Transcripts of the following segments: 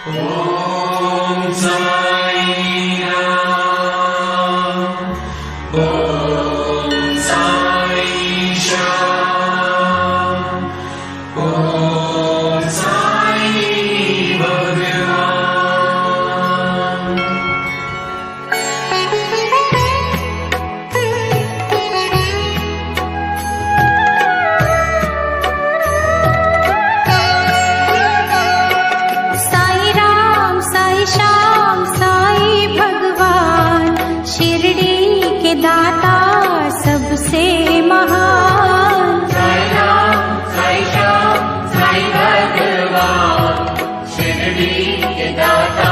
ओम साई राम, ओम साई श्याम, ओम साई भगवान। साई राम साई श्याम साई भगवान, शिरडी के दाता सबसे महान। साई राम साई श्याम साई भगवान, शिरडी के दाता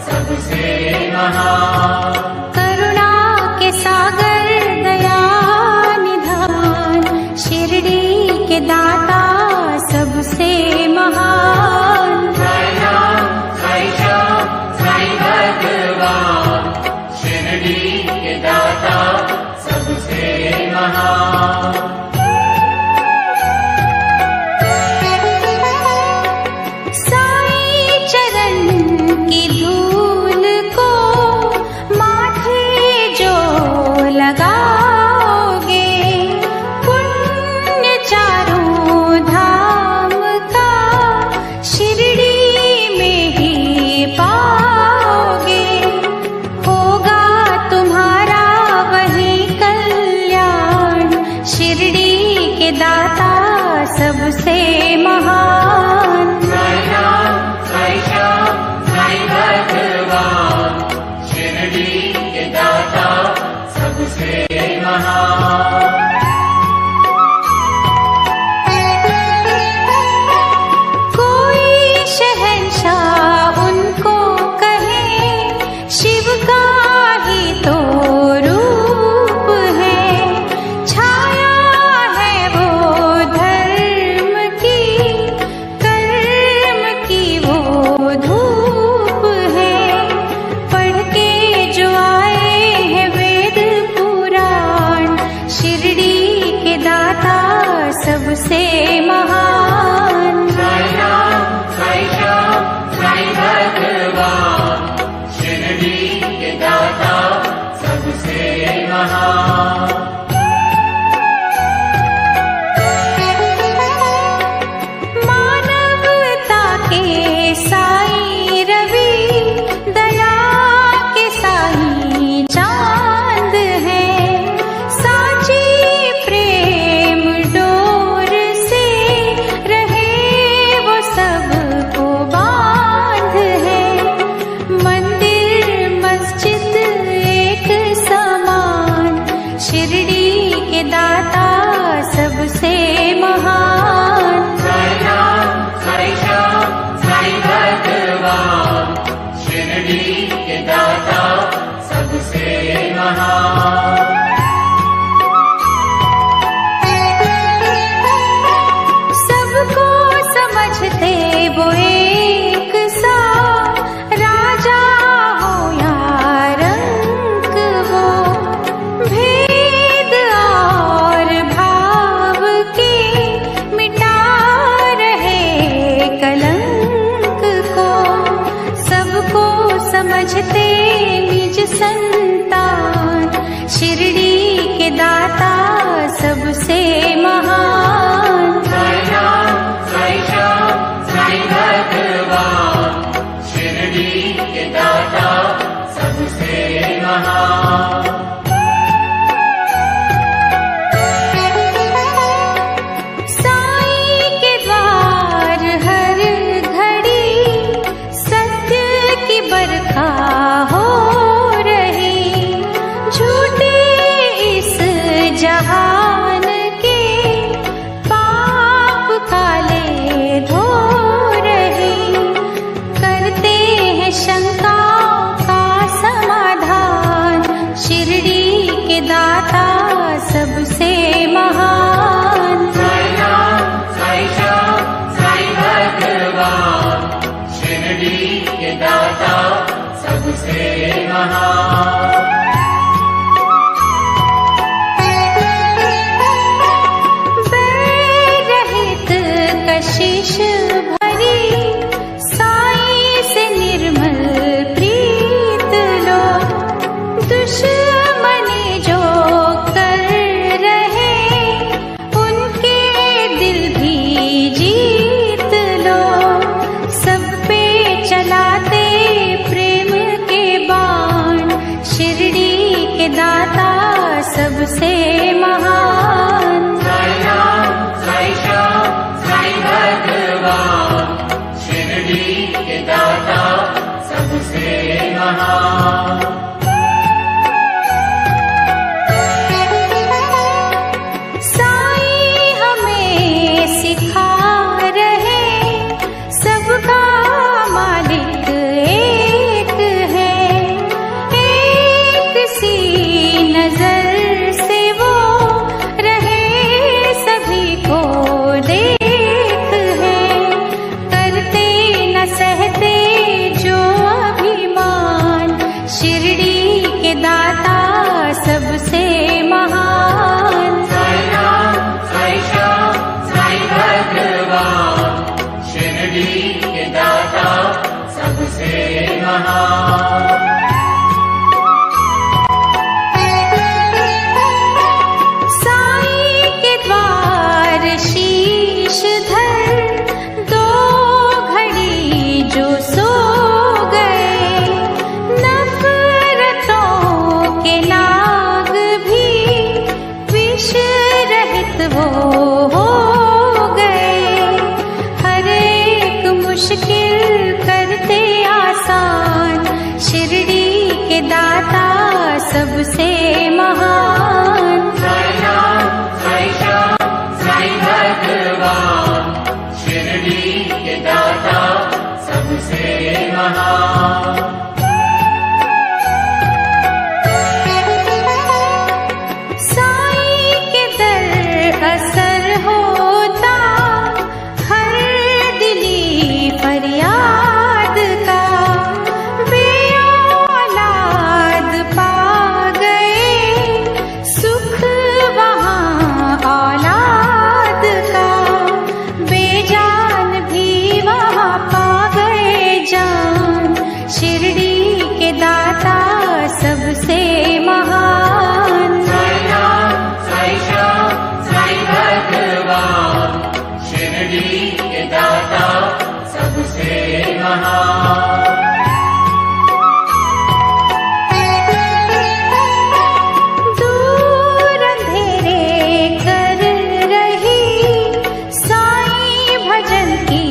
सबसे महान। करुणा के सागर दया निधान, शिरडी के दाता सबसे महान। साई राम साई श्याम साई भगवान, शिरडी के दाता सबसे महान। साई चरण की धूल को माथे जो लगाओगे, पुण्य चारों धाम का शिरडी में ही पाओगे। होगा तुम्हारा वही कल्याण, शिरडी के दाता सबसे महान। साई राम साई श्याम साई भगवान, शिरडी के दाता सबसे महान। कोई शहंशाह उनको कहे, शिव का ही तो रूप है। छाया है वो धर्म की, कर्म की वो धूप है। पढ़ के जो आए हैं वेद पुराण, शिरडी के दाता सबसे महान। साई राम साई श्याम साई भगवान, शिरडी के दाता सबसे महान। मानवता के साई रवि, दया के साई चांद है। साची प्रेम डोर से सबसे महान। साई राम साई श्याम साई भगवान, शिरडी के दाता सबसे महान। साई हमें सिखा रहे सबका मालिक एक है, एक सी नजर से वो रहे सभी को देख है, करते न सहते जो अभिमान, शिरडी के दाता सबसे महान। साई राम साई श्याम साई भगवान, शिरडी के दाता सबसे महान। साई के द्वार शीश धर दो घड़ी जो सो गए, नफरतों के नाग भी विष रहित वो हो गए, हर एक मुश्किल करते आसान, शिरडी के दाता सबसे महान। साई राम साई श्याम साई भगवान, शिरडी के दाता सबसे महान। साई के दर असर होता हर दिली फरियाद का, बेऔलाद पा गए सुख वहाँ औलाद का, बेजान भी वहाँ पा गए जान, शिरडी के दाता सबसे महान। साई राम साई श्याम साई भगवान, शिरडी के दाता सबसे महान। दूर अंधेरे कर रही साई भजन की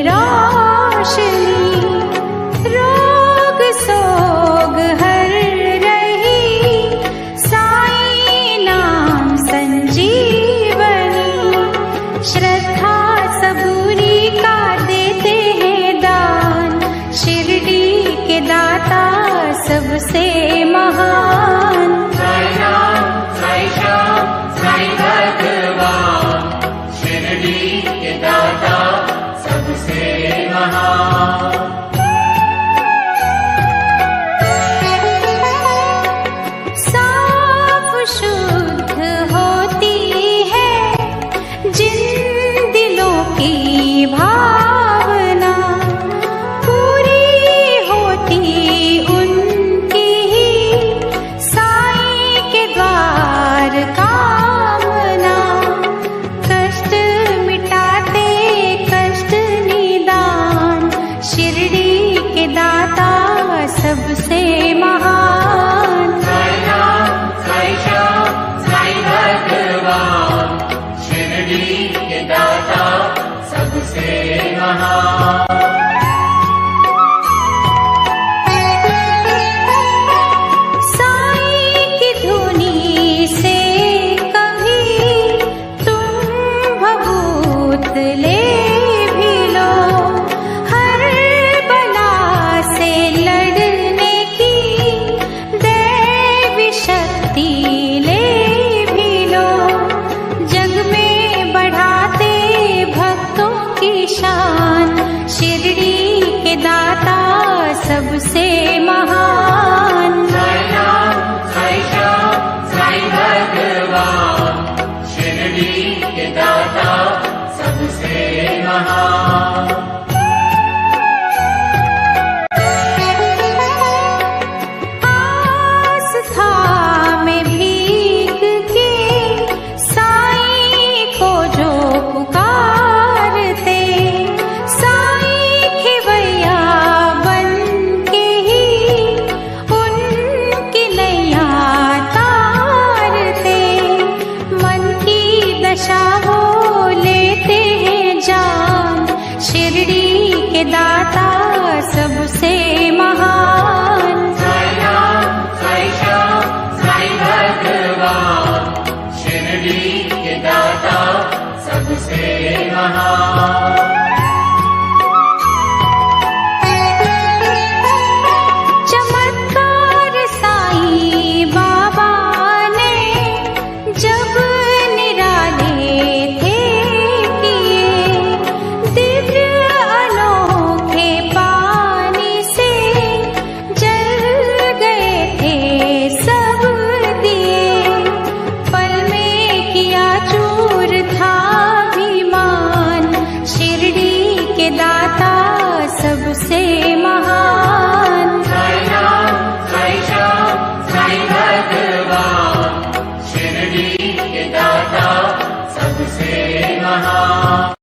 रोशनी, रोग सोग हर रही साई नाम संजीवनी, श्रद्धा सबूरी का देते हैं दान, शिरडी के दाता सबसे महान। साई राम साई श्याम साई भगवान, शिरडी के दाता सबसे महान। साफ शुद्ध होती है जिन दिलों की भावना, पूरी होती उनकी ही साई के द्वार कामना, कष्ट मिटाते कष्ट निदान, शिरडी के दाता सबसे महान। साई राम साई श्याम साई भगवान, शिरडी के दाता सबसे महान। साई की धुनी से कभी तुम भभूत ले भी लो, हर बला से लड़ने की दैवी शक्ति ले भी लो, जग में बढ़ाते भक्तों की शान, शिरडी के दाता सबसे महान। साई राम साई श्याम साई भगवान, शिरडी के दाता सबसे महान। आस्था में भीग के साई को जो पुकारते, साई खिवैया बन के ही उनकी नैया तारते, के दाता सबसे महान। साई राम साई श्याम साई भगवान, शिरडी के दाता सबसे महान। चमत्कार साईं बाबा ने जब निराले थे किए, दिव्य अनोखे पानी से जल गए थे सब दिए। पल में किया चूर था अभिमान, शिरडी के दाता सबसे महान। साई राम साई श्याम साई भगवान, शिरडी के दाता सबसे महान।